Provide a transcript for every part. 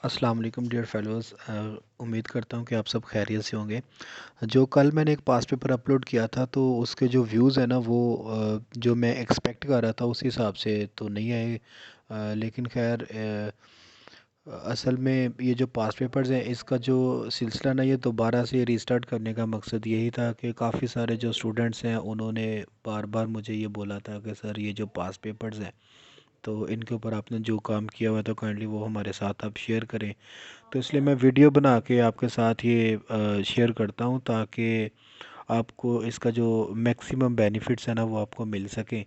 अस्सलाम वालेकुम dear fellows. उम्मीद करता हूँ कि आप सब खैरियत से होंगे। जो कल मैंने एक पास्ट पेपर अपलोड किया था तो उसके जो व्यूज़ हैं ना वो जो मैं एक्सपेक्ट कर रहा था उस हिसाब से तो नहीं आए। लेकिन खैर असल में ये जो पास्ट पेपर्स हैं इसका जो सिलसिला ना ये दोबारा से रीस्टार्ट करने का मकसद यही था कि काफ़ी सारे जो स्टूडेंट्स हैं उन्होंने बार बार मुझे ये बोला था कि सर ये जो पास्ट पेपर्स हैं तो इनके ऊपर आपने जो काम किया हुआ है तो काइंडली वो हमारे साथ आप शेयर करें। तो इसलिए मैं वीडियो बना के आपके साथ ये शेयर करता हूँ ताकि आपको इसका जो मैक्सिमम बेनिफिट्स है ना वो आपको मिल सके।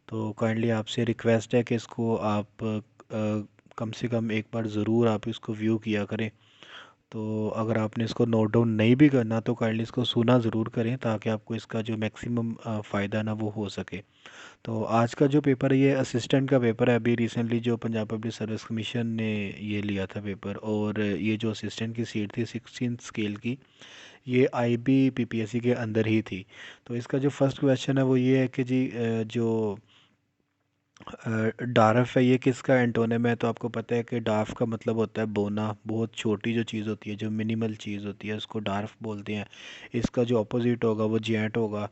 तो काइंडली आपसे रिक्वेस्ट है कि इसको आप कम से कम एक बार ज़रूर आप इसको व्यू किया करें। तो अगर आपने इसको नोट डाउन नहीं भी करना तो काइंडली इसको सुना ज़रूर करें ताकि आपको इसका जो मैक्सिमम फ़ायदा ना वो हो सके। तो आज का जो पेपर है ये असिस्टेंट का पेपर है। अभी रिसेंटली जो पंजाब पब्लिक सर्विस कमीशन ने ये लिया था पेपर, और ये जो असिस्टेंट की सीट थी 16 स्केल की, ये आईबी पीपीएससी के अंदर ही थी। तो इसका जो फर्स्ट क्वेश्चन है वो ये है कि जी जो डार्फ है ये किसका एंटोनिम है। तो आपको पता है कि डार्फ का मतलब होता है बोना, बहुत छोटी जो चीज़ होती है, जो मिनिमल चीज़ होती है उसको डार्फ बोलते हैं। इसका जो अपोजिट होगा वो जियांट होगा।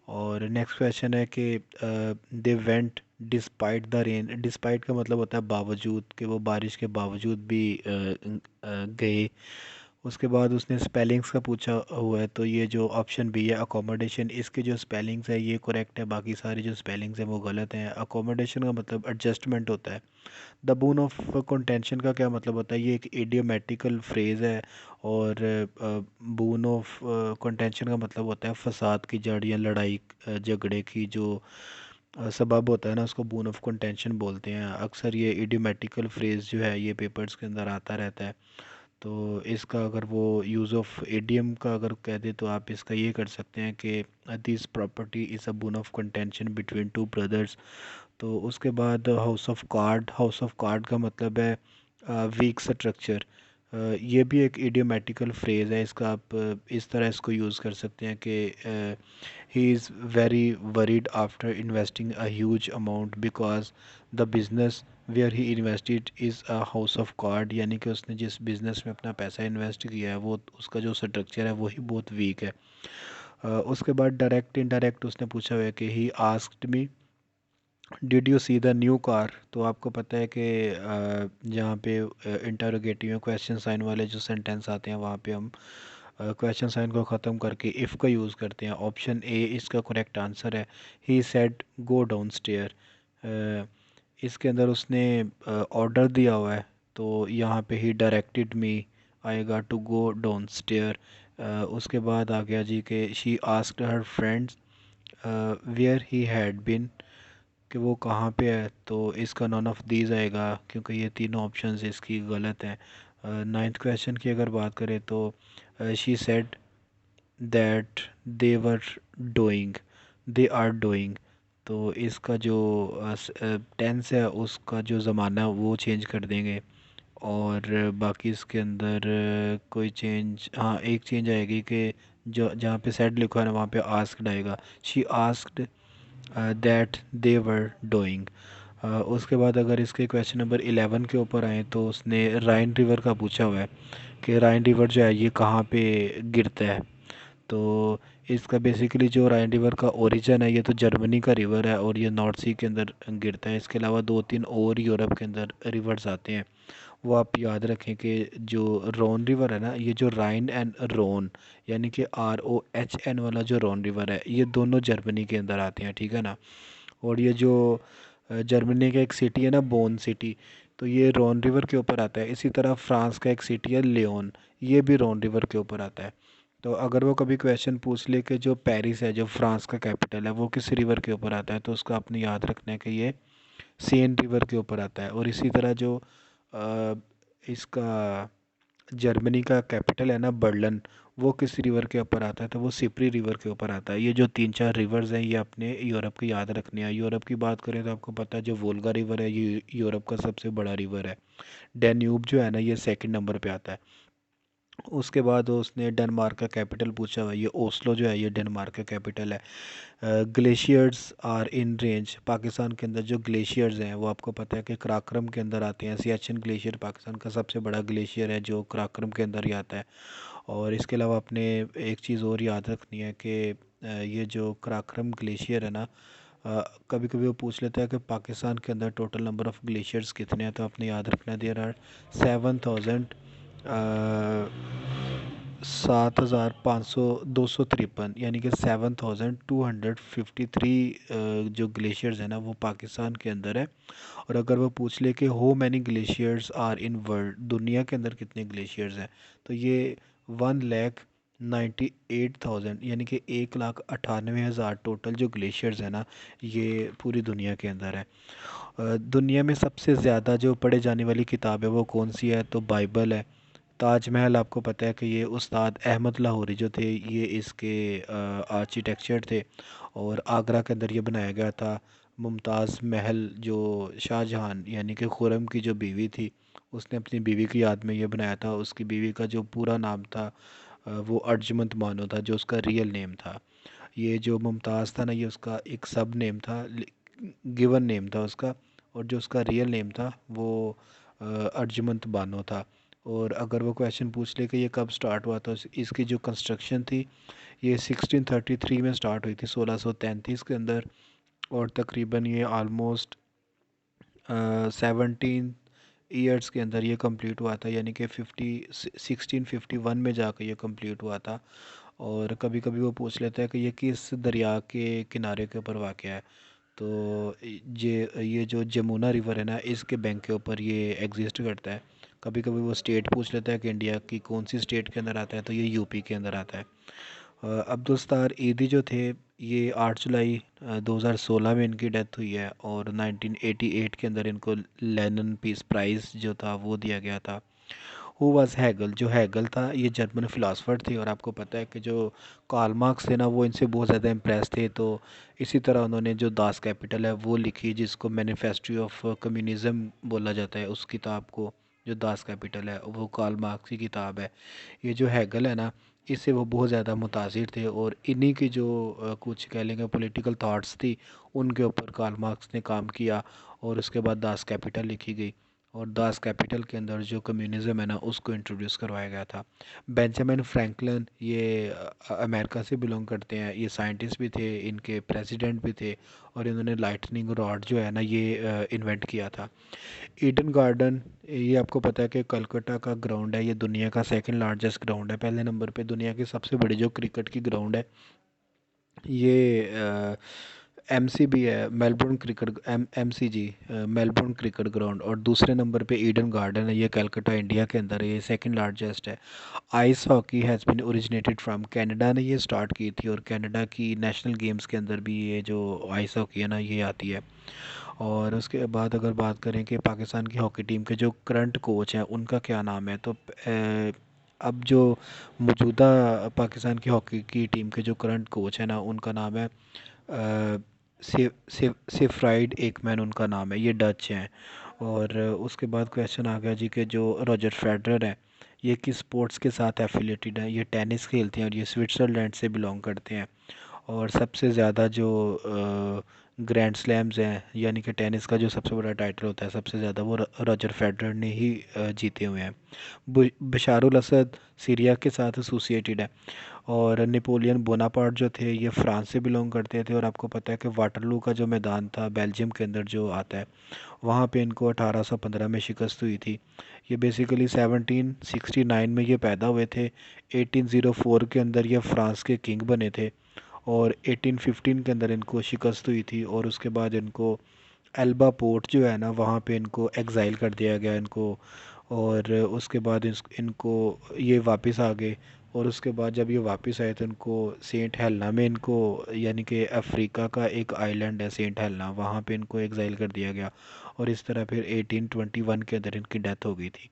और नेक्स्ट क्वेश्चन है कि they went despite the rain. Despite का मतलब होता है बावजूद, कि वो बारिश के बावजूद भी गए। उसके बाद उसने स्पेलिंग्स का पूछा हुआ है, तो ये जो ऑप्शन बी है अकोमोडेशन, इसके जो स्पेलिंग्स है ये करेक्ट है, बाकी सारी जो स्पेलिंग्स हैं वो गलत हैं। अकोमोडेशन का मतलब एडजस्टमेंट होता है। द बून ऑफ कंटेंशन का क्या मतलब होता है, ये एक इडियोमेटिकल फ्रेज़ है। और बून ऑफ कंटेंशन का मतलब होता है फसाद की जड़ या लड़ाई झगड़े की जो सबब होता है ना उसको बून ऑफ कंटेंशन बोलते हैं। अक्सर ये इडियोमेटिकल फ्रेज़ जो है ये पेपर्स के अंदर आता रहता है। तो इसका अगर वो यूज़ ऑफ एडीएम का अगर कह दे तो आप इसका ये कर सकते हैं कि this property is a bone of contention between two brothers. तो उसके बाद house of card, house of card का मतलब है वीक स्ट्रक्चर। ये भी एक इडियोमेटिकल फ्रेज़ है। इसका आप इस तरह इसको यूज़ कर सकते हैं कि he is very worried after investing a huge amount because the business where he invested is a house of card. यानी कि उसने जिस बिज़नेस में अपना पैसा इन्वेस्ट किया है वो उसका जो स्ट्रक्चर है वही बहुत वीक है। उसके बाद डायरेक्ट इनडायरेक्ट उसने पूछा हुआ है कि he asked me did you see the new car. तो आपको पता है कि जहाँ पे इंटरोगेटिव में क्वेश्चन साइन वाले जो सेंटेंस आते हैं वहाँ पे हम क्वेश्चन साइन को ख़त्म करके इफ़ का यूज़ करते हैं। ऑप्शन ए इसका करेक्ट आंसर है। He said go down stair. इसके अंदर उसने ऑर्डर दिया हुआ है, तो यहाँ पे ही डायरेक्टेड मी आएगा टू गो डाउन स्टेयर। उसके बाद आ गया जी कि she asked her friends where he had been, कि वो कहाँ पे है। तो इसका नॉन ऑफ दीज आएगा क्योंकि ये तीनों ऑप्शंस इसकी गलत हैं। नाइन्थ क्वेश्चन की अगर बात करें तो she said that they were doing, they are doing. तो इसका जो टेंस है उसका जो ज़माना है वो चेंज कर देंगे। और बाकी इसके अंदर कोई चेंज, हाँ एक चेंज आएगी कि जो जहाँ पे सेड लिखा है ना वहाँ पे आस्क्ड आएगा। She asked that they were doing. उसके बाद अगर इसके क्वेश्चन नंबर 11 के ऊपर आए तो उसने राइन रिवर का पूछा हुआ है कि राइन रिवर जो है ये कहाँ पे गिरता है। तो इसका बेसिकली जो राइन रिवर का ओरिजिन है ये तो जर्मनी का रिवर है और ये नॉर्थ सी के अंदर गिरता है। इसके अलावा दो तीन और यूरोप के अंदर रिवर्स आते हैं, वो आप याद रखें कि जो रोन रिवर है ना, ये जो राइन एंड रोन यानी कि ROHN वाला जो रोन रिवर है ये दोनों जर्मनी के अंदर आते हैं, ठीक है ना। और ये जो जर्मनी का एक सिटी है ना बोन सिटी, तो ये रोन रिवर के ऊपर आता है। इसी तरह फ्रांस का एक सिटी है लियोन, ये भी रोन रिवर के ऊपर आता है। तो अगर वो कभी क्वेश्चन पूछ ले कि जो पेरिस है जो फ्रांस का कैपिटल है वो किस रिवर के ऊपर आता है, तो उसको आपने याद रखना है कि ये सेन रिवर के ऊपर आता है। और इसी तरह जो अ, इसका जर्मनी का कैपिटल है ना बर्लिन, वो किस रिवर के ऊपर आता है, तो वो सिपरी रिवर के ऊपर आता है। ये जो तीन चार रिवर्स हैं ये अपने यूरोप के याद रखने हैं। यूरोप की बात करें तो आपको पता है जो वोल्गा रिवर है ये यूरोप का सबसे बड़ा रिवर है। डैन्यूब जो है ना ये सेकंड नंबर पे आता है। उसके बाद उसने डेनमार्क का कैपिटल पूछा हुआ है, ये ओस्लो जो है ये डेनमार्क का कैपिटल है। Glaciers are in range, Pakistan के अंदर जो ग्लेशियर्स हैं वो आपको पता है कि कराक्रम के अंदर आते हैं। सियाचिन ग्लेशियर पाकिस्तान का सबसे बड़ा ग्लेशियर है जो कराक्रम के अंदर ही आता है। और इसके अलावा आपने एक चीज़ और याद रखनी है कि ये जो कराक्रम ग्लेशियर है ना, कभी कभी वो पूछ लेता है कि पाकिस्तान के अंदर टोटल नंबर ऑफ़ ग्लेशियर्स कितने हैं, तो आपने याद रखना है देयर आर 7,000 7,500 253, यानी कि 7,253 जो ग्लेशियर्स हैं ना वो पाकिस्तान के अंदर है। और अगर वो पूछ ले कि how many glaciers are in world, दुनिया के अंदर कितने ग्लेशियर्स हैं, तो ये 1,98,000 यानी कि 1,98,000 टोटल जो ग्लेशियर्स हैं ना ये पूरी दुनिया के अंदर है। दुनिया में सबसे ज़्यादा जो पढ़े जाने वाली किताब है वो कौन सी है, तो बाइबल है। ताजमहल आपको पता है कि ये उस्ताद अहमद लाहौरी जो थे ये इसके आर्किटेक्चर थे, और आगरा के अंदर ये बनाया गया था। मुमताज़ महल जो शाहजहां यानी कि खुरम की जो बीवी थी, उसने अपनी बीवी की याद में ये बनाया था। उसकी बीवी का जो पूरा नाम था वो अर्जमंद बानो था, जो उसका रियल नेम था। ये जो मुमताज़ था ना ये उसका एक सब नेम था, गिवन नेम था उसका। और जो उसका रियल नेम था वो अर्जमंद बानो था। और अगर वो क्वेश्चन पूछ ले कि ये कब स्टार्ट हुआ, तो इसकी जो कंस्ट्रक्शन थी ये 1633 में स्टार्ट हुई थी, 1633 के अंदर। और तकरीबन ये आलमोस्ट 17 ईयर्स के अंदर ये कंप्लीट हुआ था, यानी कि 1651 में जाकर ये कंप्लीट हुआ था। और कभी कभी वो पूछ लेता है कि ये किस दरिया के किनारे के ऊपर वाक़ है, तो ये जो जमुना रिवर है ना इसके बैंक के ऊपर ये एग्जिस्ट करता है। कभी कभी वो स्टेट पूछ लेता है कि इंडिया की कौन सी स्टेट के अंदर आता है, तो ये यूपी के अंदर आता है। अब्दुल सत्तार ईदी जो थे ये 8 जुलाई 2016 में इनकी डेथ हुई है। और 1988 के अंदर इनको लेनिन पीस प्राइज़ जो था वो दिया गया था। हु वाज हैगल, जो हैगल था ये जर्मन फिलासफ़र थे। और आपको पता है कि जो कार्ल मार्क्स थे ना वो इनसे बहुत ज़्यादा इम्प्रेस थे, तो इसी तरह उन्होंने जो दास कैपिटल है वो लिखी, जिसको मैनिफेस्टो ऑफ कम्युनिज़्म बोला जाता है। उस किताब को, जो दास कैपिटल है, वो कार्ल मार्क्स की किताब है। ये जो हैगल है ना इससे वो बहुत ज़्यादा मुतासिर थे, और इन्हीं की जो कुछ कह लेंगे पॉलिटिकल थाट्स थी उनके ऊपर कार्ल मार्क्स ने काम किया। और उसके बाद दास कैपिटल लिखी गई। और दास कैपिटल के अंदर जो कम्युनिज़्म है ना उसको इंट्रोड्यूस करवाया गया था। बेंजामिन फ्रैंकलिन ये अमेरिका से बिलोंग करते हैं, ये साइंटिस्ट भी थे, इनके प्रेसिडेंट भी थे। और इन्होंने लाइटनिंग रॉड जो है ना ये इन्वेंट किया था। ईडन गार्डन, ये आपको पता है कि कलकत्ता का ग्राउंड है, ये दुनिया का सेकंड लार्जेस्ट ग्राउंड है। पहले नंबर पे दुनिया की सबसे बड़ी जो क्रिकेट की ग्राउंड है ये एमसीबी है, Melbourne cricket MCG Melbourne cricket ground. और दूसरे नंबर पे ईडन गार्डन है, ये कलकत्ता इंडिया के अंदर है, ये सेकंड लार्जेस्ट है। Ice hockey has been originated from Canada ने ये स्टार्ट की थी, और कनाडा की नेशनल गेम्स के अंदर भी ये जो आइस हॉकी है ना ये आती है। और उसके बाद अगर बात करें कि पाकिस्तान की हॉकी टीम के जो करंट कोच हैं उनका क्या नाम है, तो अब जो मौजूदा पाकिस्तान की हॉकी की टीम के जो करंट कोच हैं ना उनका नाम है सेफ्राइड एकमैन, उनका नाम है, ये डच हैं। और उसके बाद क्वेश्चन आ गया जी कि जो रॉजर फेडरर है ये किस स्पोर्ट्स के साथ एफिलेटेड है, ये टेनिस खेलते हैं और ये स्विट्ज़रलैंड से बिलोंग करते हैं। और सबसे ज़्यादा जो ग्रैंड स्लैम्स हैं, यानी कि टेनिस का जो सबसे बड़ा टाइटल होता है सबसे ज़्यादा, वो रॉजर फेडरर ने ही जीते हुए हैं। बशारुल असद सीरिया के साथ एसोसिएटेड है। और नेपोलियन बोनापार्ट जो थे ये फ्रांस से बिलोंग करते थे। और आपको पता है कि वाटरलू का जो मैदान था बेल्जियम के अंदर जो आता है, वहाँ पे इनको 1815 में शिकस्त हुई थी। ये बेसिकली 1769 में ये पैदा हुए थे। 1804 के अंदर ये फ्रांस के किंग बने थे। और 1815 के अंदर इनको शिकस्त हुई थी। और उसके बाद इनको एल्बा पोर्ट जो है ना वहाँ पे इनको एग्ज़ाइल कर दिया गया इनको। और उसके बाद इनको ये वापस आ गए। और उसके बाद जब ये वापस आए तो इनको सेंट हेलेना में इनको, यानी कि अफ्रीका का एक आइलैंड है सेंट हेलेना, वहाँ पे इनको एग्ज़ाइल कर दिया गया। और इस तरह फिर 1821 के अंदर इनकी डेथ हो गई थी।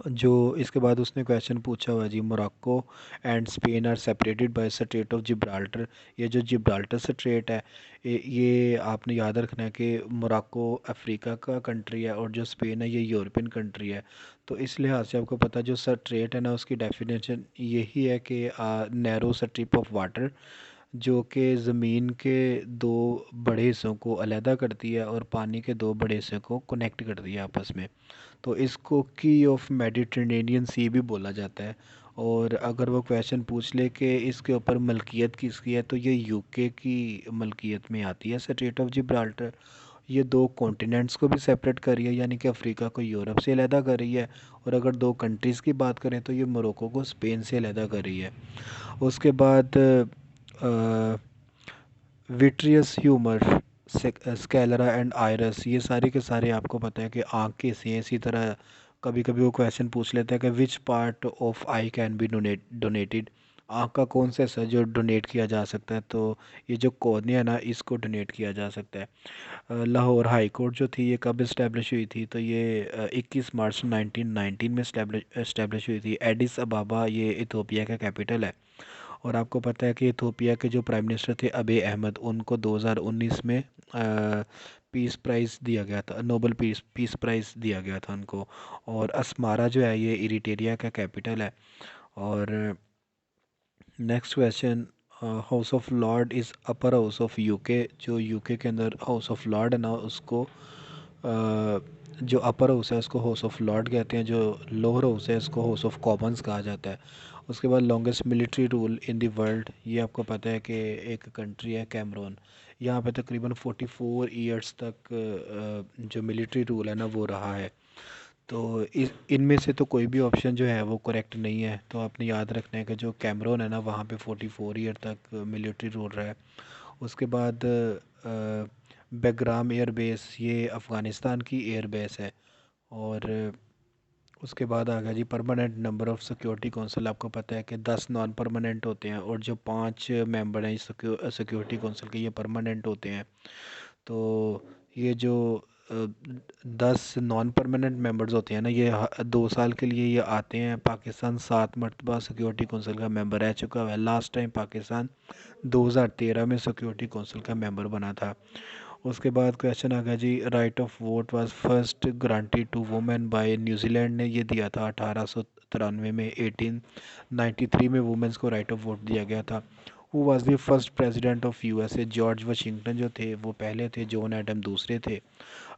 जो इसके बाद उसने क्वेश्चन पूछा हुआ है जी, Morocco and Spain are separated by strait of Gibraltar. ये जो जिब्राल्टर स्ट्रेट है, ये आपने याद रखना है कि मोरक्को अफ्रीका का कंट्री है और जो स्पेन है ये यूरोपियन कंट्री है। तो इस लिहाज से आपको पता है जो स्ट्रेट है ना, उसकी डेफिनेशन यही है कि नैरो स्ट्रिप ऑफ वाटर जो कि ज़मीन के दो बड़े हिस्सों को अलहदा करती है और पानी के दो बड़े हिस्सों को कनेक्ट करती है आपस में। तो इसको की ऑफ मेडिटरेनियन सी भी बोला जाता है। और अगर वो क्वेश्चन पूछ ले कि इसके ऊपर मलकियत किसकी है, तो ये यूके की मलकियत में आती है स्ट्रेट ऑफ जिब्राल्टर। ये दो कॉन्टिनेंट्स को भी सेपरेट कर रही है, यानी कि अफ्रीका को यूरोप से अलहदा कर रही है। और अगर दो कंट्रीज़ की बात करें तो ये मोरक्को को स्पेन से अलहदा कर रही है। उसके बाद vitreous humour, sclera and iris, ये सारे के सारे आपको पता है कि आँख के हिस्से हैं। इसी तरह कभी कभी वो क्वेश्चन पूछ लेते हैं कि which part of I can be donated, आँख का कौन सा हिस्सा जो डोनेट किया जा सकता है। तो ये जो कॉर्निया है ना, इसको डोनेट किया जा सकता है। लाहौर हाई कोर्ट जो थी ये कब इस्टेब्लिश हुई थी, तो ये 21 मार्च 1919 में इस्टेब्लिश हुई थी। एडिस अबाबा ये इथोपिया का कैपिटल है। और आपको पता है कि इथोपिया के जो प्राइम मिनिस्टर थे अबे अहमद, उनको 2019 में पीस प्राइज़ दिया गया था, नोबल पीस प्राइज़ दिया गया था उनको। और अस्मारा जो है ये इरिटेरिया का कैपिटल है। और next question, house of Lord is upper house of UK. जो यूके के अंदर हाउस ऑफ लॉर्ड है ना, उसको जो अपर हाउस है उसको हाउस ऑफ लॉर्ड कहते हैं, जो लोअर हाउस है उसको हाउस ऑफ कॉमन्स कहा जाता है। उसके बाद longest military rule in the world, ये आपको पता है कि एक कंट्री है कैमरून। यहाँ पे तकरीबन 44 ईयर्स तक जो मिलिट्री रूल है ना वो रहा है। तो इस इनमें से तो कोई भी ऑप्शन जो है वो करेक्ट नहीं है। तो आपने याद रखना है कि जो कैमरून है ना, वहाँ पे 44 ईयर तक मिलिट्री रूल रहा है। उसके बाद बेग्राम एयर बेस, ये अफ़गानिस्तान की एयर बेस है। और उसके बाद आ गया जी permanent number of security council. आपको पता है कि 10 नॉन परमानेंट होते हैं और जो 5 मेंबर हैं सिक्योरिटी काउंसिल के, ये परमानेंट होते हैं। तो ये जो 10 नॉन परमानेंट मेंबर्स होते हैं ना, ये 2 साल के लिए ये आते हैं। पाकिस्तान 7 मरतबा सिक्योरिटी काउंसिल का मेंबर रह चुका है। लास्ट टाइम पाकिस्तान 2013 में सिक्योरिटी काउंसिल का मेंबर बना था। उसके बाद क्वेश्चन आ गया जी, right of vote was first granted to women by, New Zealand ने ये दिया था 1893 में। 1893 में वुमेन्स को राइट ऑफ वोट दिया गया था। Who was the first president of USA, George Washington जो थे वो पहले थे, जॉन एडम दूसरे थे।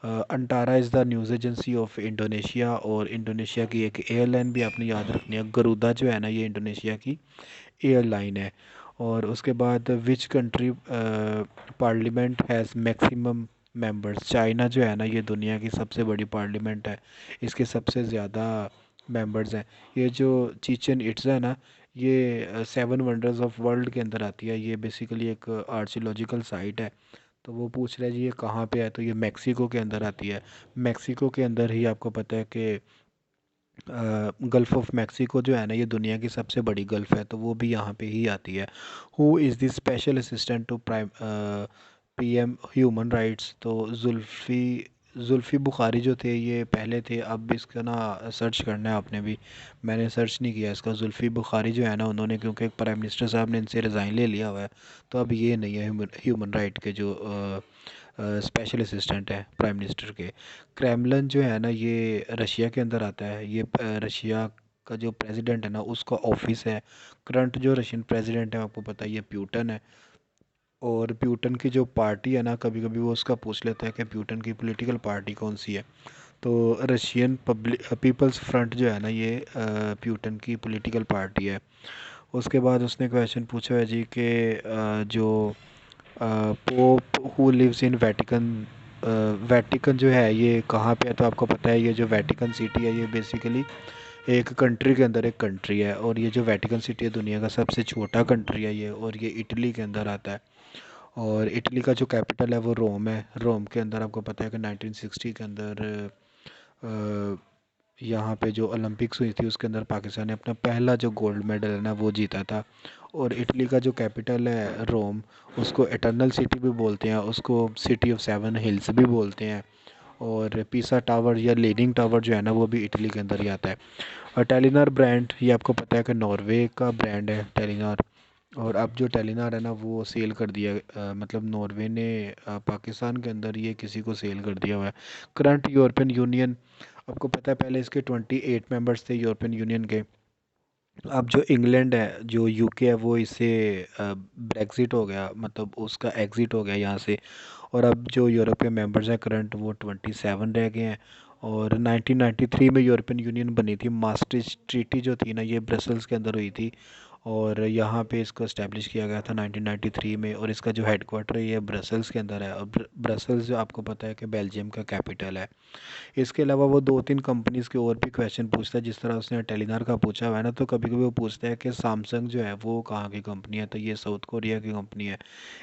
Antara is the news agency of Indonesia, और इंडोनेशिया की एक एयरलाइन भी आपने याद रखनी है, गरुदा जो है ना, ये इंडोनेशिया की एयरलाइन है। और उसके बाद which country parliament has maximum members, China जो है ना ये दुनिया की सबसे बड़ी पार्लियामेंट है, इसके सबसे ज़्यादा मेंबर्स हैं। ये जो चिचन इट्ज़ा है ना, ये 7 वंडर्स ऑफ वर्ल्ड के अंदर आती है। ये बेसिकली एक आर्कियोलॉजिकल साइट है। तो वो पूछ रहे हैं जी ये कहाँ पे है, तो ये मेक्सिको के अंदर आती है। मेक्सिको के अंदर ही आपको पता है कि गल्फ़ ऑफ मेक्सिको जो है ना, ये दुनिया की सबसे बड़ी गल्फ़ है, तो वो भी यहाँ पे ही आती है। Who is the special assistant to PM human rights, तो जुल्फ़ी बुखारी जो थे ये पहले थे। अब इसका ना सर्च करना है आपने भी, मैंने सर्च नहीं किया इसका। जुल्फ़ी बुखारी जो है ना, उन्होंने क्योंकि प्राइम मिनिस्टर साहब ने इनसे रिज़ाइन ले लिया हुआ है, तो अब ये नहीं है ह्यूमन राइट के जो स्पेशल असिस्टेंट है प्राइम मिनिस्टर के। क्रेमलिन जो है ना, ये रशिया के अंदर आता है। ये रशिया का जो प्रेसिडेंट है ना उसका ऑफिस है। करंट जो रशियन प्रेसिडेंट है आपको पता है ये प्यूटन है। और प्यूटन की जो पार्टी है ना, कभी कभी वो उसका पूछ लेता है कि प्यूटन की पॉलिटिकल पार्टी कौन सी है। तो रशियन पीपल्स फ्रंट जो है ना, ये प्यूटन की पॉलिटिकल पार्टी है। उसके बाद उसने क्वेश्चन पूछा है जी कि जो pope who lives in Vatican, Vatican जो है ये कहाँ पे है, तो आपको पता है ये जो वेटिकन सिटी है ये बेसिकली एक कंट्री के अंदर एक कंट्री है। और ये जो वेटिकन सिटी है दुनिया का सबसे छोटा कंट्री है ये, और ये इटली के अंदर आता है। और इटली का जो कैपिटल है वो रोम है। रोम के अंदर आपको पता है कि 1960 के अंदर यहाँ पे जो ओलंपिक्स हुई थी उसके अंदर पाकिस्तान ने अपना पहला जो गोल्ड मेडल है ना वो जीता था। और इटली का जो कैपिटल है रोम, उसको एटर्नल सिटी भी बोलते हैं, उसको सिटी ऑफ 7 हिल्स भी बोलते हैं। और पीसा टावर या लीनिंग टावर जो है ना वो भी इटली के अंदर ही आता है। और टेलीनॉर ब्रांड, ये आपको पता है कि नॉर्वे का ब्रांड है टेलीनॉर। और अब जो टेलीनॉर है ना वो सेल कर दिया, मतलब नॉर्वे ने पाकिस्तान के अंदर ये किसी को सेल कर दिया हुआ है। करंट यूरोपियन यूनियन, आपको पता है पहले इसके 28 मेंबर्स थे यूरोपियन यूनियन के। अब जो इंग्लैंड है, जो यूके है, वो इससे ब्रेक्सिट हो गया, मतलब उसका एग्ज़िट हो गया यहाँ से। और अब जो यूरोपियन मेंबर्स हैं करंट, वो 27 रह गए हैं। और 1993 में यूरोपियन यूनियन बनी थी। मास्ट्रिच ट्रीटी जो थी ना ये ब्रसल्स के अंदर हुई थी। और यहाँ पे इसको इस्टेब्लिश किया गया था 1993 में। और इसका जो हेडक्वार्टर है ये ब्रसल्स के अंदर है। और ब्रसल्स जो आपको पता है कि बेल्जियम का कैपिटल है। इसके अलावा वो दो तीन कंपनीज के और भी क्वेश्चन पूछता है, जिस तरह उसने टेलीनॉर का पूछा हुआ है ना, तो कभी कभी वो पूछता है कि सैमसंग जो है वो कहाँ की कंपनी है, तो ये साउथ कोरिया की कंपनी है।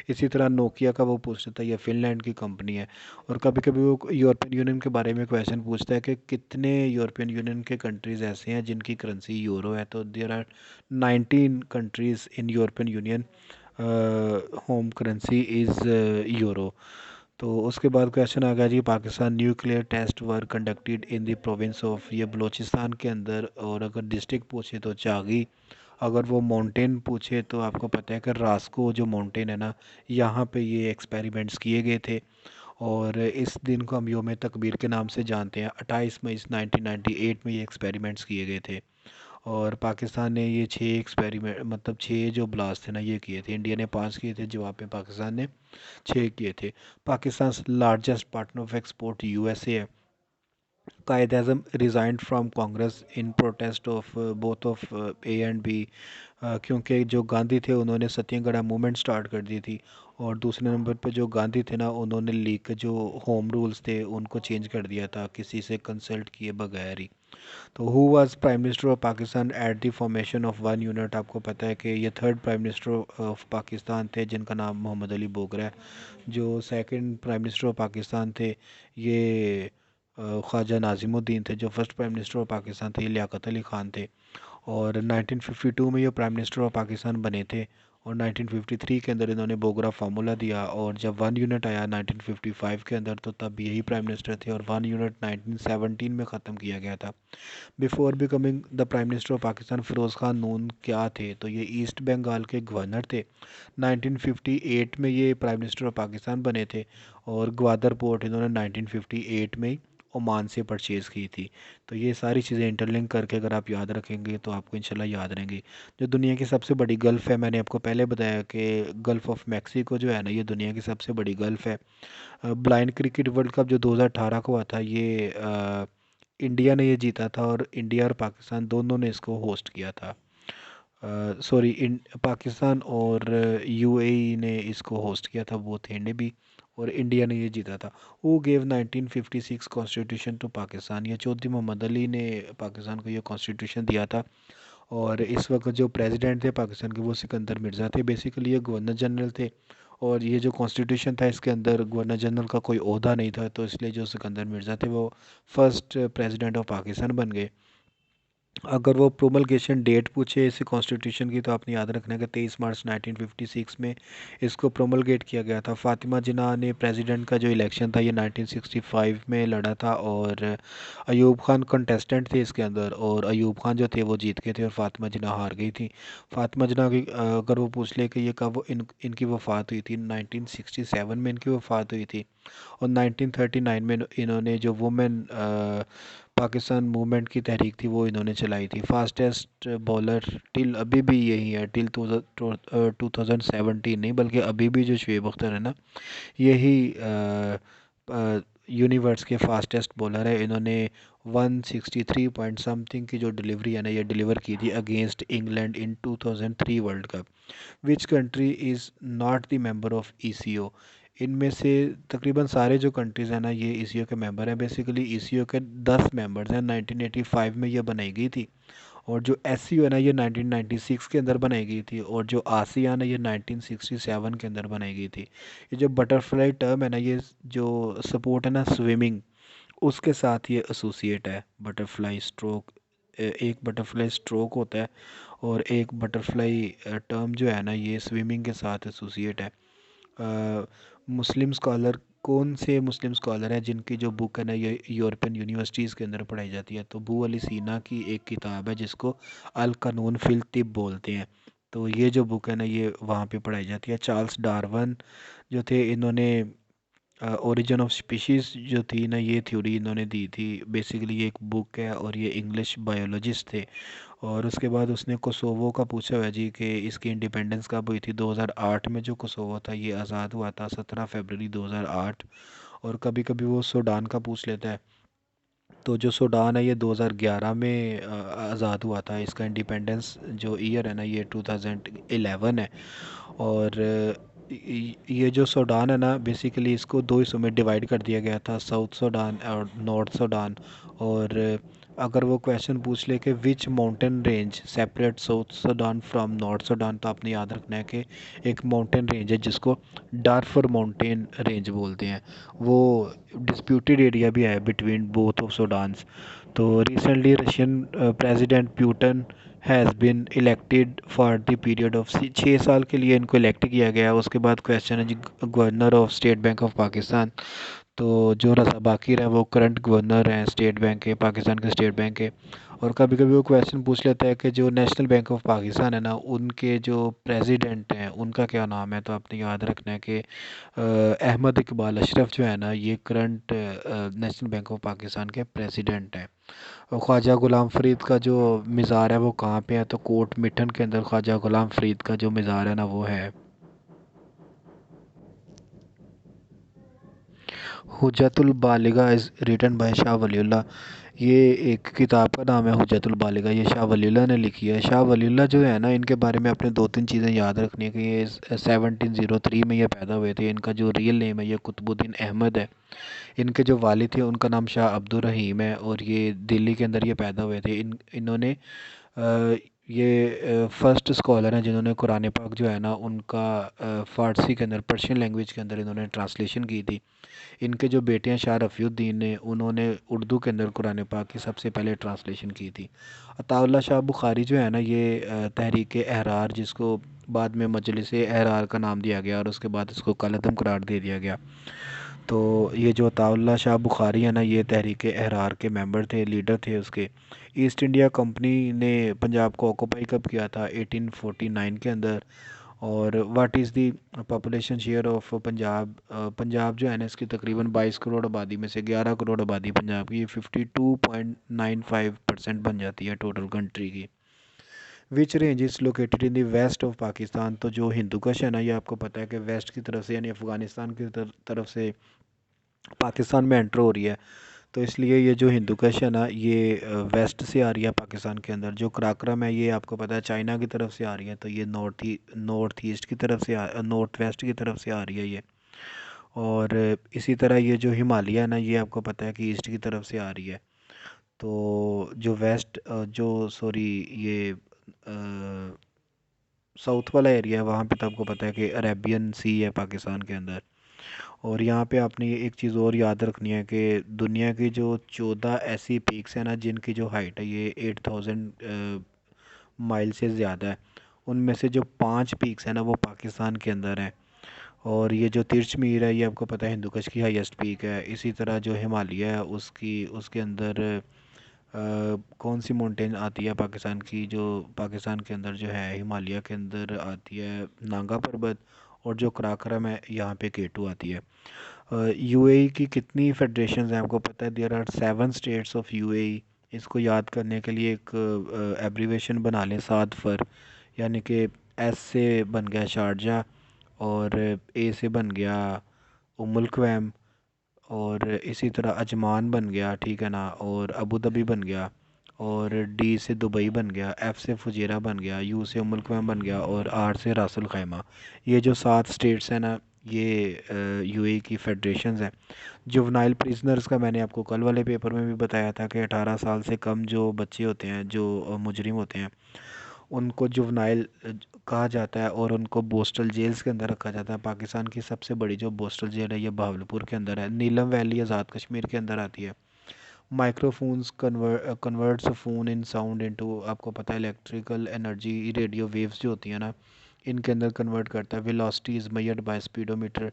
इसी तरह नोकिया का वो पूछता था, ये फिनलैंड की कंपनी है। और कभी कभी वो यूरोपियन यूनियन के बारे में क्वेश्चन पूछता है कि कितने यूरोपियन यूनियन के कंट्रीज़ ऐसे हैं जिनकी करेंसी यूरो है, तो there are 19 countries in European Union home currency is euro. तो उसके बाद क्वेश्चन आ गया जी, Pakistan nuclear test were conducted in the province of, ये बलूचिस्तान के अंदर। और अगर डिस्ट्रिक्ट पूछे तो चागी। अगर वो माउंटेन पूछे तो आपको पता है कि रास्को जो माउंटेन है ना, यहाँ पे ये एक्सपेरिमेंट्स किए गए थे। और इस दिन को हम योम तकबीर के नाम से जानते हैं। 28 मई 1998 में ये एक्सपेरिमेंट्स किए गए थे। और पाकिस्तान ने ये 6 एक्सपेरिमेंट, मतलब 6 जो ब्लास्ट थे ना ये किए थे। इंडिया ने 5 किए थे, जवाब में पाकिस्तान ने 6 किए थे। Pakistan largest partner of export USA है। Quaid Azam resigned from Congress in protest of both of A and B, क्योंकि जो गांधी थे उन्होंने सत्याग्रह मूवमेंट स्टार्ट कर दी थी। और दूसरे नंबर पे जो गांधी थे ना उन्होंने लीग जो होम रूल्स थे उनको चेंज कर दिया था किसी से कंसल्ट किए बगैर ही। तो who was prime minister of Pakistan at the formation of one unit, आपको पता है कि ये third prime minister of Pakistan थे जिनका नाम मोहम्मद अली बोगरा है। जो second prime minister of Pakistan थे ये ख्वाजा नाजिमुद्दीन थे। जो first prime minister of Pakistan थे ये लियाकत अली ख़ान थे। और 1952 में ये प्राइम मिनिस्टर ऑफ पाकिस्तान बने थे। और 1953 के अंदर इन्होंने बोगरा फार्मूला दिया। और जब वन यूनिट आया 1955 के अंदर तो तब यही प्राइम मिनिस्टर थे। और वन यूनिट 1917 में ख़त्म किया गया था। Before becoming the prime minister of Pakistan, Firoz Khan Noon क्या थे, तो ये ईस्ट बंगाल के गवर्नर थे। 1958 में ये प्राइम मिनिस्टर ऑफ पाकिस्तान बने थे। और ग्वादर पोर्ट इन्होंने 1958 में ही ओमान से परचेज़ की थी। तो ये सारी चीज़ें इंटरलिंक करके अगर आप याद रखेंगे तो आपको इंशाल्लाह याद रहेंगी। जो दुनिया की सबसे बड़ी गल्फ़ है, मैंने आपको पहले बताया कि गल्फ़ ऑफ मैक्सिको जो है ना ये दुनिया की सबसे बड़ी गल्फ़ है। ब्लाइंड क्रिकेट वर्ल्ड कप जो 2018 को हुआ था ये इंडिया ने ये जीता था। और इंडिया और पाकिस्तान दोनों ने इसको होस्ट किया था। सॉरी, इन पाकिस्तान और यूएई ने इसको होस्ट किया था, वो थे ने भी। और इंडिया ने ये जीता था। वो गेव 1956 कॉन्स्टिट्यूशन टू पाकिस्तान, ये चौधरी मोहम्मद अली ने पाकिस्तान को ये कॉन्स्टिट्यूशन दिया था। और इस वक्त जो प्रेसिडेंट थे पाकिस्तान के वो सिकंदर मिर्ज़ा थे। बेसिकली ये गवर्नर जनरल थे। और ये जो कॉन्स्टिट्यूशन था इसके अंदर गवर्नर जनरल का कोई ओहदा नहीं था, तो इसलिए जो सिकंदर मिर्ज़ा थे वो फर्स्ट प्रेसिडेंट ऑफ पाकिस्तान बन गए। अगर वो प्रोमलगेशन डेट पूछे इसी कॉन्स्टिट्यूशन की तो आपने याद रखना है कि 23 मार्च 1956 में इसको प्रोमलगेट किया गया था। फातिमा जिन्ना ने प्रेसिडेंट का जो इलेक्शन था ये 1965 में लड़ा था। और अयूब खान कंटेस्टेंट थे इसके अंदर। और अयूब खान जो थे वो जीत गए थे और फातिमा जिन्ना हार गई थी। फातिमा जिन्ना की अगर वो पूछ ले कि ये कब इनकी वफ़ात हुई थी, 1967 में इनकी वफ़ात हुई थी। और 1939 में इन्होंने जो वुमेन पाकिस्तान मूवमेंट की तहरीक थी वो इन्होंने चलाई थी। फास्टेस्ट बॉलर टिल अभी भी यही है, टिल 2017 नहीं बल्कि अभी भी जो शुएब अख्तर है ना यही यूनिवर्स के फास्टेस्ट बॉलर है। इन्होंने 163 पॉइंट समथिंग की जो डिलीवरी है ना ये डिलीवर की थी against England in 2003 world cup. Which country is not the member of eco, इनमें से तकरीबन सारे जो कंट्रीज़ हैं ना ये ईसीओ के मेंबर हैं। बेसिकली ईसीओ के 10 मेंबर्स हैं। 1985 में ये बनाई गई थी। और जो एससीओ है ना ये 1996 के अंदर बनाई गई थी। और जो आसियान है ये 1967 के अंदर बनाई गई थी। ये जो बटरफ्लाई टर्म है ना ये जो सपोर्ट है ना स्विमिंग उसके साथ ये एसोसिएट है। बटरफ्लाई स्ट्रोक, एक बटरफ्लाई स्ट्रोक होता है। और एक बटरफ्लाई टर्म जो है ना ये स्विमिंग के साथ एसोसिएट है। मुस्लिम स्कॉलर कौन से मुस्लिम स्कॉलर हैं जिनकी जो बुक है ना ये यूरोपियन यूनिवर्सिटीज़ के अंदर पढ़ाई जाती है? तो अबू अली सीना की एक किताब है जिसको अल कानून फिल तिब बोलते हैं। तो ये जो बुक है ना ये वहाँ पे पढ़ाई जाती है। चार्ल्स डार्विन जो थे, इन्होंने ओरिजिन ऑफ स्पीशीज़ जो थी ना ये थ्योरी इन्होंने दी थी। बेसिकली ये एक बुक है और ये इंग्लिश बायोलॉजिस्ट थे। और उसके बाद उसने कोसोवो का पूछा हुआ है जी कि इसकी इंडिपेंडेंस कब हुई थी। 2008 में जो कोसोवो था ये आज़ाद हुआ था, 17 फरवरी 2008। और कभी कभी वो सूडान का पूछ लेता है। तो जो सूडान है ये 2011 में आज़ाद हुआ था। इसका इंडिपेंडेंस जो ईयर है ना ये 2011 है। और ये जो सूडान है ना बेसिकली इसको दो हिस्सों में डिवाइड कर दिया गया था, साउथ सूडान और नॉर्थ सूडान। और अगर वो क्वेश्चन पूछ ले कि which mountain range separate south Sudan from north Sudan, तो आपने याद रखना है कि एक माउंटेन रेंज है जिसको डार्फर माउंटेन रेंज बोलते हैं। वो डिस्प्यूटेड एरिया भी है बिटवीन बोथ ऑफ सूडान्स। तो recently Russian president Putin has been elected for the period of 6 साल के लिए इनको इलेक्ट किया गया। उसके बाद क्वेश्चन है जी governor of State Bank of Pakistan. तो जो रज़ा बाकिर है वो करंट गवर्नर हैं स्टेट बैंक के, पाकिस्तान के स्टेट बैंक के। और कभी कभी वो क्वेश्चन पूछ लेता है कि जो नेशनल बैंक ऑफ पाकिस्तान है ना उनके जो प्रेसिडेंट हैं उनका क्या नाम है। तो आपने याद रखना है कि अहमद इकबाल अशरफ जो है ना ये current national bank of Pakistan के प्रेसिडेंट हैं। और ख्वाजा गुलाम फरीद का जो मज़ार है वो कहाँ पे है? तो कोट मिठन के अंदर ख्वाजा गुलाम फरीद का जो मज़ार है ना वो है। Hujjatul Baligha is written by Shah Waliullah. ये एक किताब का नाम है हुज्जतुल बालिगा, ये शाह वलीउल्लाह ने लिखी है। शाह वलीउल्लाह जो है ना इनके बारे में आपने दो तीन चीज़ें याद रखनी है कि ये 1703 में ये पैदा हुए थे। इनका जो रियल नेम है ये कुतुबुद्दीन अहमद है। इनके जो वालिद थे उनका नाम शाह अब्दुल रहीम है और ये दिल्ली के अंदर ये पैदा हुए थे। इन्होंने ये फर्स्ट स्कॉलर हैं जिन्होंने कुरान पाक जो है ना उनका फ़ारसी के अंदर पर्शियन लैंग्वेज के अंदर इन्होंने ट्रांसलेशन की थी। इनके जो बेटे हैं शाह रफ़ीउद्दीन ने, उन्होंने उर्दू के अंदर कुरान पाक की सबसे पहले ट्रांसलेशन की थी। अताउल्ला शाह बुखारी जो है ना ये तहरीक अहरार, जिसको बाद में मजलिस अहरार का नाम दिया गया और उसके बाद इसको कलअदम करार दे दिया गया। तो ये जो अताउल्ला शाह बुखारी है ना ये तहरीक अहरार के मेंबर थे, लीडर थे उसके। ईस्ट इंडिया कंपनी ने पंजाब को ऑक्यूपाई कब किया था? 1849 के अंदर। और what is the population share of Punjab? Punjab जो है ना इसकी तकरीबन 22 करोड़ आबादी में से 11 करोड़ आबादी पंजाब की 52.95% बन जाती है टोटल कंट्री की। Which range is located in the west of Pakistan? तो जो हिंदू कश है ना ये आपको पता है कि वेस्ट की तरफ से यानी अफ़गानिस्तान की तरफ से पाकिस्तान में एंटर हो रही है। तो इसलिए ये जो हिंदू कश है ना ये वेस्ट से आ रही है पाकिस्तान के अंदर। जो कराक्रम है ये आपको पता है चाइना की तरफ से आ रही है। तो ये नॉर्थ ईस्ट की तरफ से नॉर्थ वेस्ट की तरफ से आ रही है ये। और इसी तरह ये जो हिमालय है ना ये आपको पता है कि ईस्ट की तरफ से आ रही है। तो जो वेस्ट जो सॉरी ये साउथ वाला एरिया है वहाँ पे तो आपको पता है कि अरेबियन सी है पाकिस्तान के अंदर। और यहाँ पे आपने ये एक चीज़ और याद रखनी है कि दुनिया की जो 14 ऐसी पीक्स हैं ना जिनकी जो हाइट है ये 8000 माइल से ज़्यादा है, उनमें से जो 5 पीक्स हैं ना वो पाकिस्तान के अंदर हैं। और ये जो तिरछ मीर है ये आपको पता है हिंदुकुश की हाईएस्ट पीक है। इसी तरह जो हिमालय है उसकी उसके अंदर कौन सी माउंटेन आती है पाकिस्तान की, जो पाकिस्तान के अंदर जो है हिमालय के अंदर आती है? नांगा पर्वत। और जो कराकरम है यहाँ पे केटू आती है। यूएई की कितनी फेडरेशंस हैं आपको पता है? There are 7 states of UAE. इसको याद करने के लिए एक एब्रीवेशन बना लें, 7 फर। यानी कि एस से बन गया शारजा, और ए से बन गया उम्मुल क्वैम, और इसी तरह अजमान बन गया, ठीक है ना, और अबू धाबी बन गया, और डी से दुबई बन गया, एफ़ से फुजेरा बन गया, यू से उम्मुल क्वैम बन गया, और आर से रासुल खैमा। ये जो 7 स्टेट्स हैं ना ये यूएई की फेडरेशंस हैं। जुवेनाइल प्रिजनर्स का मैंने आपको कल वाले पेपर में भी बताया था कि 18 साल से कम जो बच्चे होते हैं जो मुजरिम होते हैं उनको जुवेनाइल कहा जाता है और उनको बोस्टल जेल्स के अंदर रखा जाता है। पाकिस्तान की सबसे बड़ी जो बोस्टल जेल है ये बहावलपुर के अंदर है। नीलम वैली आज़ाद कश्मीर के अंदर आती है। माइक्रोफोन्स कन्वर्ट्स फ़ोन इन साउंड इनटू, आपको पता है इलेक्ट्रिकल एनर्जी रेडियो वेव्स जो होती है ना इनके अंदर कन्वर्ट करता है। Velocity is measured by speedometer.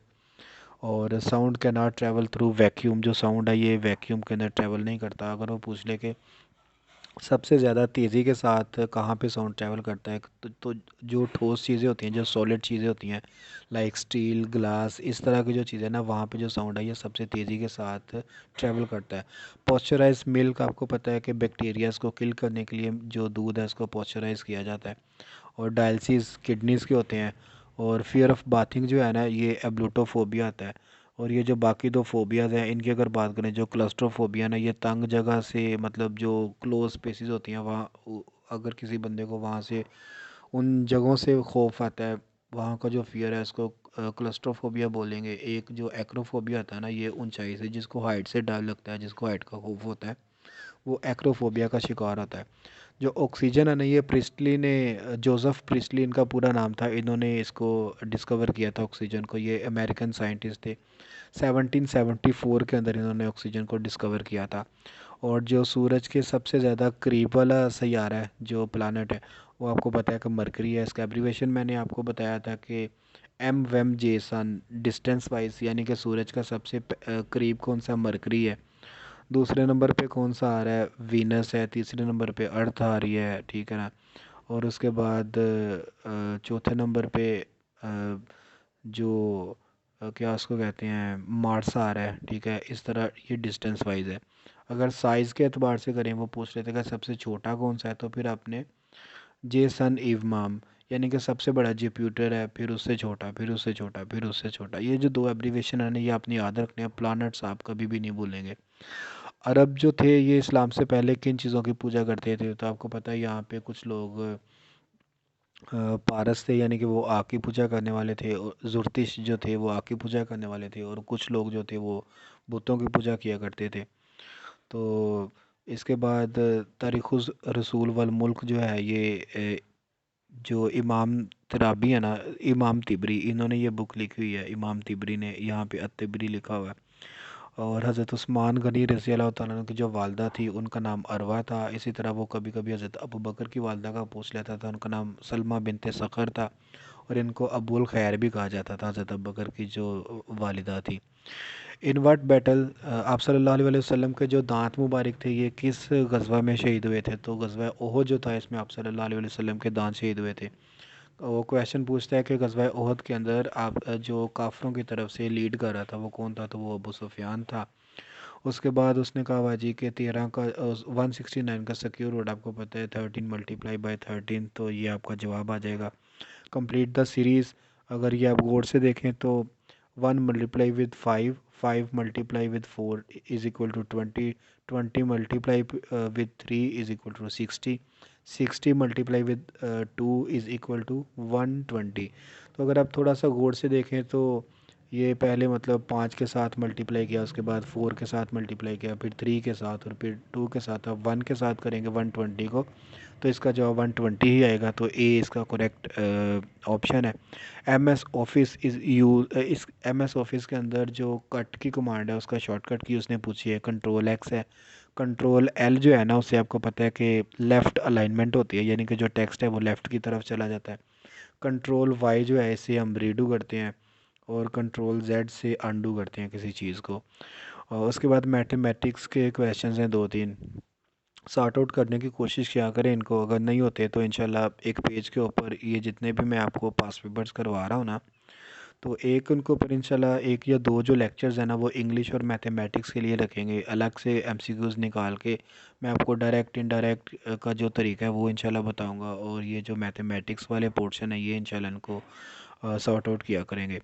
और sound can not travel through vacuum, जो साउंड है ये वैक्यूम के अंदर ट्रैवल नहीं करता। अगर वो पूछ ले कि सबसे ज़्यादा तेज़ी के साथ कहाँ पे साउंड ट्रैवल करता है, तो जो ठोस चीज़ें होती हैं, जो सॉलिड चीज़ें होती हैं, लाइक स्टील, ग्लास, इस तरह की जो चीज़ें ना, वहाँ पे जो साउंड है ये सबसे तेज़ी के साथ ट्रैवल करता है। पॉस्चराइज मिल्क, आपको पता है कि बैक्टीरियाज को किल करने के लिए जो दूध है उसको पॉस्चराइज किया जाता है। और डायलिसिस किडनीज़ के होते हैं। और फियर ऑफ बाथिंग जो है ना, ये एब्लूटोफोबिया आता है। और ये जो बाकी दो फोबियाज़ हैं इनकी अगर बात करें, जो क्लस्ट्रोफोबिया ना, ये तंग जगह से, मतलब जो क्लोज स्पेसेस होती हैं वहाँ अगर किसी बंदे को वहाँ से उन जगहों से खौफ आता है, वहाँ का जो फियर है उसको क्लस्ट्रोफोबिया बोलेंगे। एक जो एक्रोफोबिया आता है ना, ये ऊंचाई से, जिसको हाइट से डर लगता है, जिसको हाइट का खौफ होता है, वो एक्रोफोबिया का शिकार होता है। जो ऑक्सीजन है ना, ये प्रिस्टली ने, जोसेफ प्रिस्टली इनका पूरा नाम था, इन्होंने इसको डिस्कवर किया था ऑक्सीजन को। ये अमेरिकन साइंटिस्ट थे। 1774 के अंदर इन्होंने ऑक्सीजन को डिस्कवर किया था। और जो सूरज के सबसे ज़्यादा करीब वाला सैयारा है, जो प्लानट है, वो आपको पता है कि मरकरी है। इसका एब्रीवेशन मैंने आपको बताया था कि एम वेम जे सन, डिस्टेंस वाइज, यानी कि सूरज का सबसे करीब कौन सा, मरकरी है। दूसरे नंबर पे कौन सा आ रहा है, वीनस है। तीसरे नंबर पे अर्थ आ रही है, ठीक है ना। और उसके बाद चौथे नंबर पे जो क्या उसको कहते हैं, मार्स आ रहा है, ठीक है। इस तरह ये डिस्टेंस वाइज है। अगर साइज़ के एतबार से करें, वो पूछ रहे थे कि सबसे छोटा कौन सा है, तो फिर आपने जे सन इव माम, यानी कि सबसे बड़ा जुपिटर है, फिर उससे छोटा, फिर उससे छोटा, फिर उससे छोटा। ये जो दो एब्रीवेशन है ना, ये आपने याद रखने हैं। प्लानट्स आप कभी भी नहीं भूलेंगे। अरब जो थे ये इस्लाम से पहले किन चीज़ों की पूजा करते थे, तो आपको पता है यहाँ पे कुछ लोग पारस थे, यानी कि वो आग की पूजा करने वाले थे। और जुर्तिश जो थे वो आग की पूजा करने वाले थे। और कुछ लोग जो थे वो बुतों की पूजा किया करते थे। तो इसके बाद तारीख़ुज़ रसूल वल मुल्क जो है, ये जो इमाम तराबी है ना, इमाम तिबरी, इन्होंने ये बुक लिखी हुई है। इमाम तिबरी ने, यहाँ पे अत-तिबरी लिखा हुआ है। और हज़रत उस्मान गनी रज़ी अल्लाह तआला अन्हु की जो वालदा थी उनका नाम अरवा था। इसी तरह वो कभी कभी हज़रत अबू बकर की वालदा का पूछ लेता था, उनका नाम सलमा बिनते सख़र था। और इनको अबुल खैर भी कहा जाता था, हज़रत अबू बकर की जो वालिदा थी। इन व्हाट बैटल, आप सल्लल्लाहु अलैहि वसल्लम के जो दांत मुबारक थे ये किस गज़वा में शहीद हुए थे, तो गज़वा ओहद जो था, इसमें आप सल्लल्लाहु अलैहि वसल्लम के दांत शहीद हुए थे। वो क्वेश्चन पूछता है कि गज़वा ओहद के अंदर आप जो काफरों की तरफ से लीड कर रहा था वो कौन था, तो वो अबू सुफियान था। उसके बाद उसने कहा बाजी के 13 का 169 का सिक्योर रोड, आपको पता है 13 मल्टीप्लाई बाय 13, तो ये आपका जवाब आ जाएगा। कंप्लीट द सीरीज़, अगर ये आप गौर से देखें तो 1 multiply with 5, 5 multiply with 4 is equal to 20, 20 multiply with 3 is equal to 60, 60 multiply with 2 is equal to 120। तो अगर आप थोड़ा सा गौर से देखें तो ये पहले मतलब 5 के साथ मल्टीप्लाई किया, उसके बाद 4 के साथ मल्टीप्लाई किया, फिर 3 के साथ, और फिर 2 के साथ। अब 1 के साथ करेंगे 120 को, तो इसका जवाब 120 ही आएगा। तो ए इसका करेक्ट ऑप्शन है। M S office is use, इस एम एस ऑफिस के अंदर जो कट की कमांड है उसका शॉर्टकट की उसने पूछी है, कंट्रोल एक्स है। कंट्रोल एल जो है ना, उससे आपको पता है कि लेफ़्ट अलाइनमेंट होती है, यानी कि जो टेक्स्ट है वो लेफ़्ट की तरफ चला जाता है। कंट्रोल वाई जो है, इसे हम रीडू करते हैं। और कंट्रोल जेड से अनडू करते हैं किसी चीज़ को। और उसके बाद मैथमेटिक्स के क्वेश्चंस हैं दो तीन, सॉर्ट आउट करने की कोशिश किया करें इनको। अगर नहीं होते तो इंशाल्लाह एक पेज के ऊपर ये जितने भी मैं आपको पास पेपर्स करवा रहा हूँ ना, तो एक उनके ऊपर इंशाल्लाह एक या दो जो लेक्चर्स हैं ना, वो इंग्लिश और मैथमेटिक्स के लिए रखेंगे अलग से, एमसीक्यूज़ निकाल के। मैं आपको डायरेक्ट इनडायरेक्ट का जो तरीका है वो इंशाल्लाह बताऊंगा। और ये जो मैथमेटिक्स वाले पोर्शन है ये इंशाल्लाह इनको सॉर्ट आउट किया करेंगे।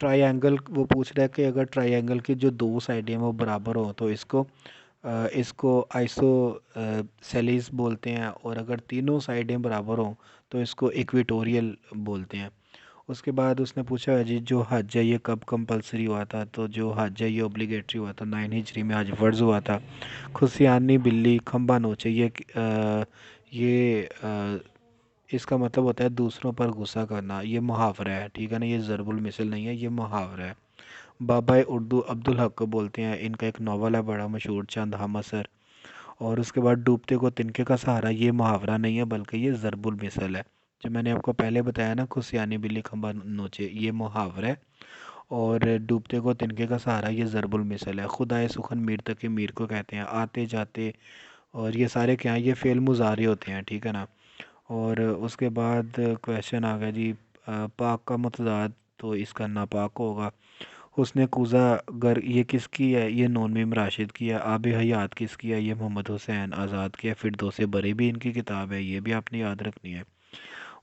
ट्रायंगल, वो पूछ रहा है कि अगर ट्रायंगल की जो दो साइडें हैं वो बराबर हो तो इसको आइसो सेलिस बोलते हैं। और अगर तीनों साइडें बराबर हों तो इसको इक्वेटोरियल बोलते हैं। उसके बाद उसने पूछा है जी, जो हज है ये कब कंपलसरी हुआ था, तो जो हज है ये ओब्लिगेटरी हुआ था 9 हिजरी में, हज फ़र्ज़ हुआ था। खुशियानी बिल्ली खंबा नोचे, ये इसका मतलब होता है दूसरों पर गुस्सा करना, ये मुहावरा है, ठीक है ना। ये ज़रबुल मिसल नहीं है, ये मुहावरा है। बाबा उर्दू अब्दुल हक को बोलते हैं, इनका एक नावल है बड़ा मशहूर, चंद हम असर। और उसके बाद डूबते को तिनके का सहारा, ये मुहावरा नहीं है बल्कि ये ज़रबुल मिसल है। जो मैंने आपको पहले बताया ना, खुशियानी बिल्ली खंबा नोचे, ये मुहावरा है। और डूबते को तिनके का सहारा ये ज़रबुल मिसल है। खुदाए सुखन मीर तक के मीर को कहते हैं, आते जाते। और ये सारे क्या हैं, ये फ़ेल मुज़ारे होते हैं, ठीक है ना। और उसके बाद क्वेश्चन आ गया जी, पाक का मुतज़ाद तो इसका नापाक होगा। हुस्न कूज़ा गर ये किसकी है, ये नून मीम राशिद की है। आब हयात किसकी है, ये मोहम्मद हुसैन आज़ाद की है। फिरदौस बरी भी इनकी किताब है, ये भी आपने याद रखनी है।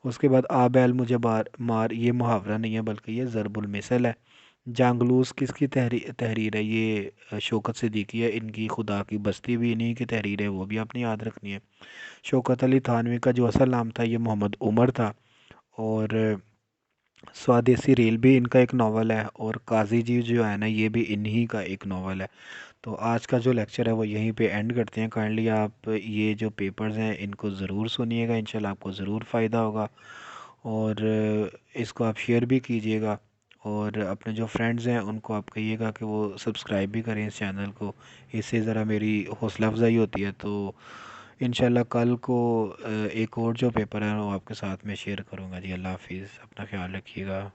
उसके बाद आ बैल मुझे बार मार, ये मुहावरा नहीं है बल्कि ये ज़रबुल मिसल है। जांगलूस किसकी तहरीर है, ये शौकत सिद्दीकी है, इनकी खुदा की बस्ती भी इन्हीं की तहरीर है, वो भी आपने याद रखनी है। शौकत अली थानवी का जो असल नाम था ये मोहम्मद उमर था। और स्वदेशी रेल भी इनका एक नावल है। और काजी जी जो है ना, ये भी इन्हीं का एक नावल है। तो आज का जो लेक्चर है वो यहीं पे एंड करते हैं। काइंडली आप ये जो पेपर्स हैं इनको ज़रूर सुनिएगा, इंशाल्लाह आपको ज़रूर फ़ायदा होगा। और इसको आप शेयर भी कीजिएगा। और अपने जो फ्रेंड्स हैं उनको आप कहिएगा कि वो सब्सक्राइब भी करें इस चैनल को। इससे ज़रा मेरी हौसला अफजाई होती है। तो इंशाल्लाह कल को एक और जो पेपर है वो आपके साथ में शेयर करूँगा जी। अल्लाह हाफिज़, अपना ख्याल रखिएगा।